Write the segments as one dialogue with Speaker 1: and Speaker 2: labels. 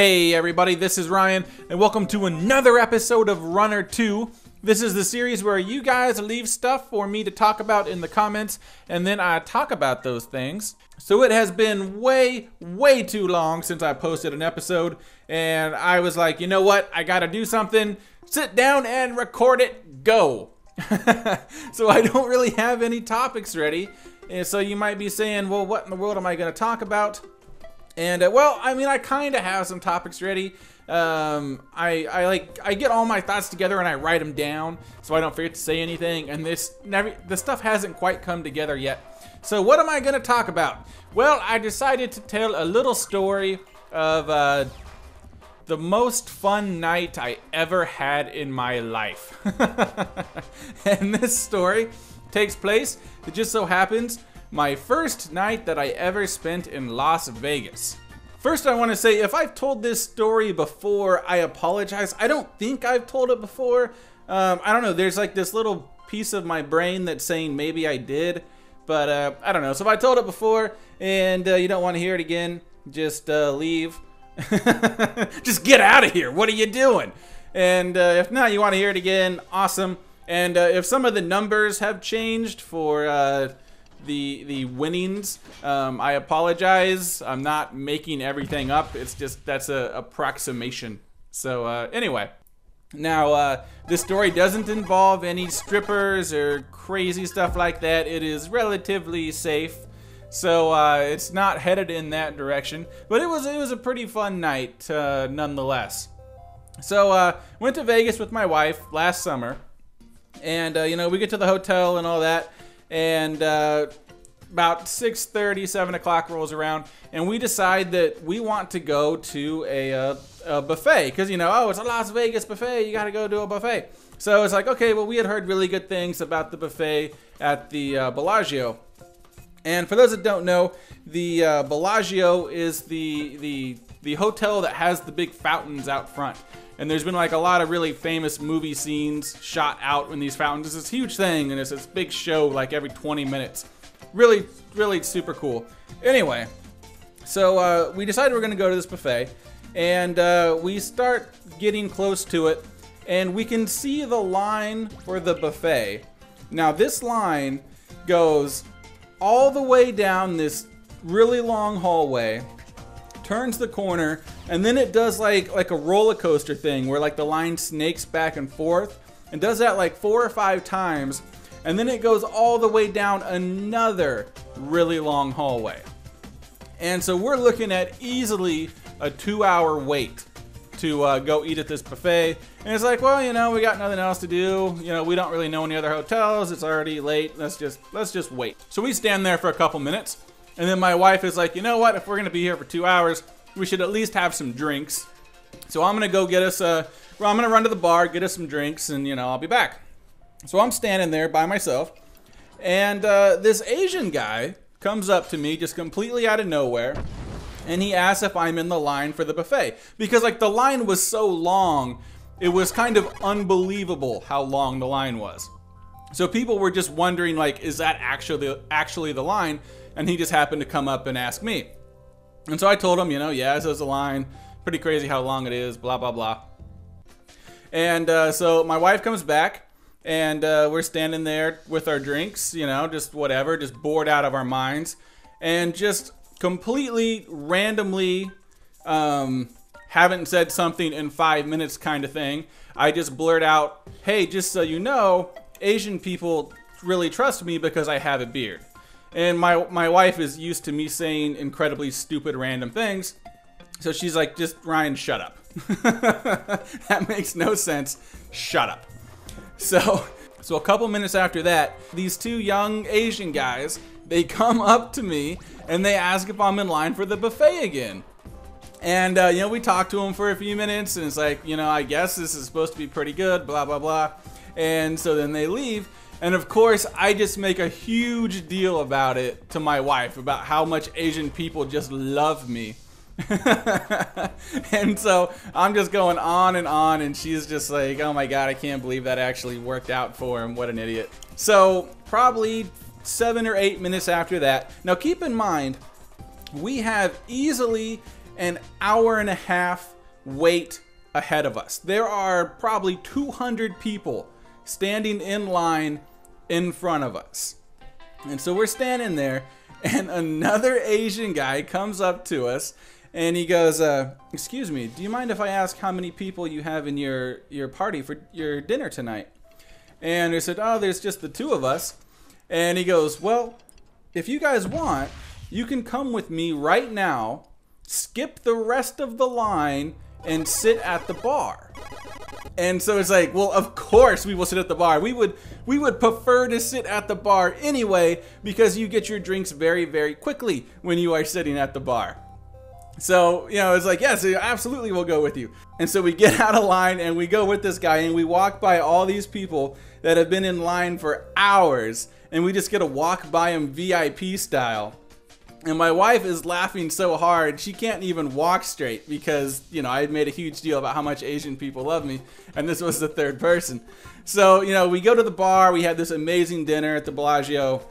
Speaker 1: Hey everybody, this is Ryan, and welcome to another episode of Runner 2. This is the series where you guys leave stuff for me to talk about in the comments, and then I talk about those things. So it has been way too long since I posted an episode, and I was like, you know what, I gotta do something. Sit down and record it, go. So I don't really have any topics ready, and so you might be saying, well, what in the world am I gonna talk about? And well, I mean, I kind of have some topics ready. I get all my thoughts together and I write them down so I don't forget to say anything. And the stuff hasn't quite come together yet. So what am I going to talk about? Well, I decided to tell a little story of the most fun night I ever had in my life. And this story takes place, it just so happens, my first night that I ever spent in Las Vegas. First, I want to say, if I've told this story before, I apologize. I don't think I've told it before. I don't know, there's like this little piece of my brain that's saying maybe I did, but I don't know. So if I told it before and you don't want to hear it again, just leave. Just get out of here. What are you doing? And if not, you want to hear it again, awesome. And if some of the numbers have changed for the winnings, I apologize. I'm not making everything up. It's just that's a approximation. So anyway, now this story doesn't involve any strippers or crazy stuff like that. It is relatively safe, so it's not headed in that direction. But it was a pretty fun night nonetheless. So went to Vegas with my wife last summer, and you know, we get to the hotel and all that. And about 6:30, 7 o'clock rolls around, and we decide that we want to go to a buffet, because, you know, oh, it's a Las Vegas buffet, you gotta go to a buffet. So it's like, okay, well, we had heard really good things about the buffet at the Bellagio. And for those that don't know, the Bellagio is the hotel that has the big fountains out front. And there's been like a lot of really famous movie scenes shot out in these fountains. It's this huge thing, and it's this big show like every 20 minutes. Really super cool. Anyway, so we decided we're gonna go to this buffet, and we start getting close to it, and we can see the line for the buffet. Now this line goes all the way down this really long hallway, turns the corner, and then it does like a roller coaster thing where like the line snakes back and forth, and does that like 4 or 5 times, and then it goes all the way down another really long hallway. And so we're looking at easily a 2-hour wait to go eat at this buffet. And it's like, well, you know, we got nothing else to do. You know, we don't really know any other hotels. It's already late. Let's just wait. So we stand there for a couple minutes. And then my wife is like, you know what? If we're gonna be here for 2 hours, we should at least have some drinks. So I'm gonna go get us I'm gonna run to the bar, get us some drinks, and you know, I'll be back. So I'm standing there by myself, and this Asian guy comes up to me just completely out of nowhere, and he asks if I'm in the line for the buffet. Because like the line was so long, it was kind of unbelievable how long the line was. So people were just wondering, like, is that actually the line? And he just happened to come up and ask me. And so I told him, you know, yeah, this is the line. Pretty crazy how long it is, blah, blah, blah. And so my wife comes back, and we're standing there with our drinks, you know, just whatever, just bored out of our minds. And just completely randomly, haven't said something in 5 minutes kind of thing, I just blurt out, hey, just so you know, Asian people really trust me because I have a beard. And my wife is used to me saying incredibly stupid random things. So she's like, just Ryan, shut up. That makes no sense. Shut up. So a couple minutes after that, these 2 young Asian guys, they come up to me and they ask if I'm in line for the buffet again. And you know, we talked to them for a few minutes, and it's like, you know, I guess this is supposed to be pretty good, blah, blah, blah. And so then they leave. And of course, I just make a huge deal about it to my wife, about how much Asian people just love me. And so I'm just going on, and she's just like, oh my god, I can't believe that actually worked out for him. What an idiot. So probably 7 or 8 minutes after that. Now keep in mind, we have easily an hour-and-a-half wait ahead of us. There are probably 200 people standing in line in front of us. And so we're standing there, and another Asian guy comes up to us, and he goes, excuse me, do you mind if I ask how many people you have in your party for your dinner tonight? And we said, oh, there's just the two of us. And he goes, well, if you guys want, you can come with me right now, skip the rest of the line, and sit at the bar. And so it's like, well, of course we will sit at the bar. We would prefer to sit at the bar anyway, because you get your drinks very, very quickly when you are sitting at the bar. So, you know, it's like, yes, absolutely we'll go with you. And so we get out of line and we go with this guy, and we walk by all these people that have been in line for hours, and we just get to walk by them VIP style. And my wife is laughing so hard, she can't even walk straight because, you know, I had made a huge deal about how much Asian people love me, and this was the third person. So, you know, we go to the bar, we had this amazing dinner at the Bellagio.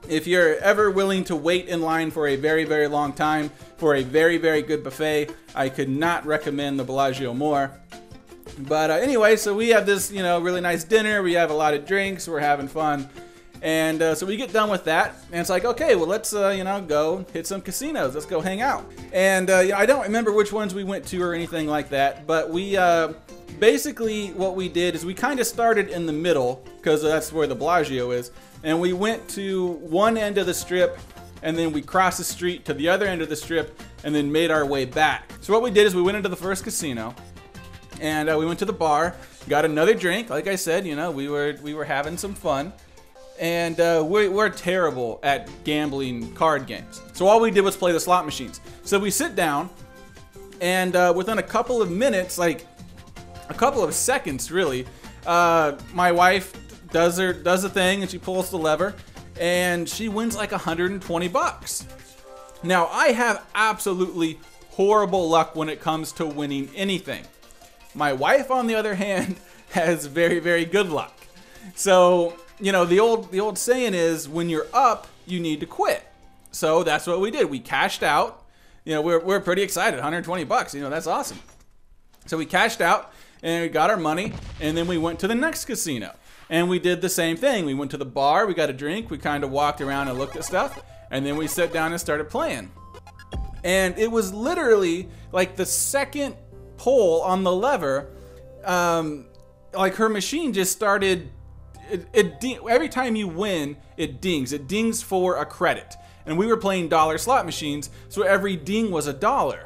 Speaker 1: If you're ever willing to wait in line for a very, very long time for a very, very good buffet, I could not recommend the Bellagio more. But anyway, so we have this, you know, really nice dinner, we have a lot of drinks, we're having fun. And so we get done with that, and it's like, okay, well, let's, you know, go hit some casinos. Let's go hang out. And, you know, I don't remember which ones we went to or anything like that, but we, basically what we did is we kind of started in the middle, because that's where the Bellagio is, and we went to one end of the strip, and then we crossed the street to the other end of the strip, and then made our way back. So what we did is we went into the first casino, and we went to the bar, got another drink. Like I said, you know, we were having some fun. And we're terrible at gambling card games. So all we did was play the slot machines. So we sit down, and within a couple of minutes, like a couple of seconds really, my wife does the thing, and she pulls the lever, and she wins like 120 bucks. Now, I have absolutely horrible luck when it comes to winning anything. My wife, on the other hand, has very, very good luck. So, you know, the old saying is, when you're up, you need to quit. So that's what we did. We cashed out. You know, we're pretty excited. 120 bucks. You know, that's awesome. So we cashed out, and we got our money, and then we went to the next casino. And we did the same thing. We went to the bar, we got a drink, we kind of walked around and looked at stuff, and then we sat down and started playing. And it was literally like the second pull on the lever, like her machine just started. Every time you win, it dings. It dings for a credit. And we were playing dollar slot machines, so every ding was $1.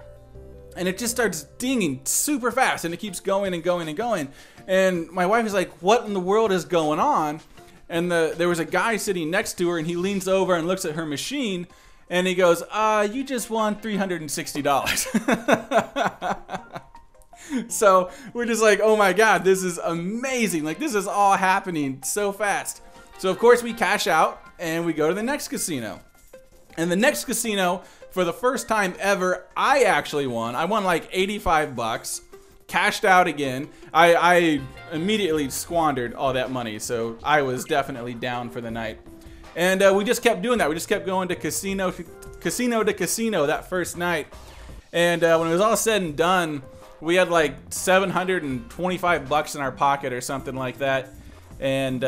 Speaker 1: And it just starts dinging super fast, and it keeps going and going and going. And my wife is like, what in the world is going on? And there was a guy sitting next to her, and he leans over and looks at her machine, and he goes, you just won $360. So we're just like, oh my God, this is amazing. Like, this is all happening so fast. So of course we cash out and we go to the next casino. And the next casino, for the first time ever, I actually won. I won like 85 bucks, cashed out again. I immediately squandered all that money. So I was definitely down for the night. And we just kept doing that. We just kept going to casino to casino that first night. And when it was all said and done, we had like 725 bucks in our pocket or something like that. And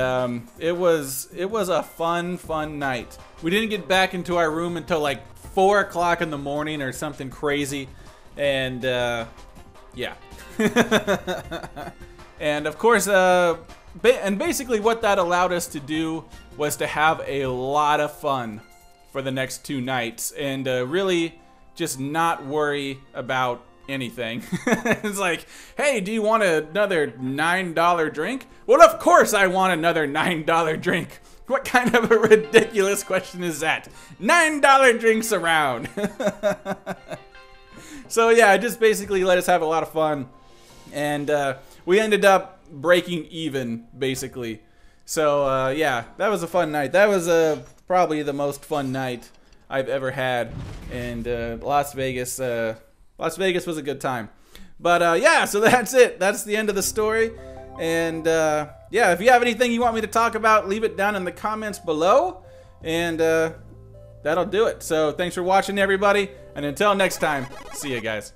Speaker 1: it was a fun night. We didn't get back into our room until like 4 o'clock in the morning or something crazy. And yeah. And of course, and basically what that allowed us to do was to have a lot of fun for the next 2 nights, and really just not worry about anything. It's like, hey, do you want another $9 drink? Well, of course I want another $9 drink. What kind of a ridiculous question is that? $9 drinks around. So yeah, it just basically let us have a lot of fun, and we ended up breaking even, basically. So yeah, that was a fun night. That was probably the most fun night I've ever had, and Las Vegas was a good time. But yeah, so that's it. That's the end of the story. And yeah, if you have anything you want me to talk about, leave it down in the comments below. And that'll do it. So thanks for watching, everybody. And until next time, see you guys.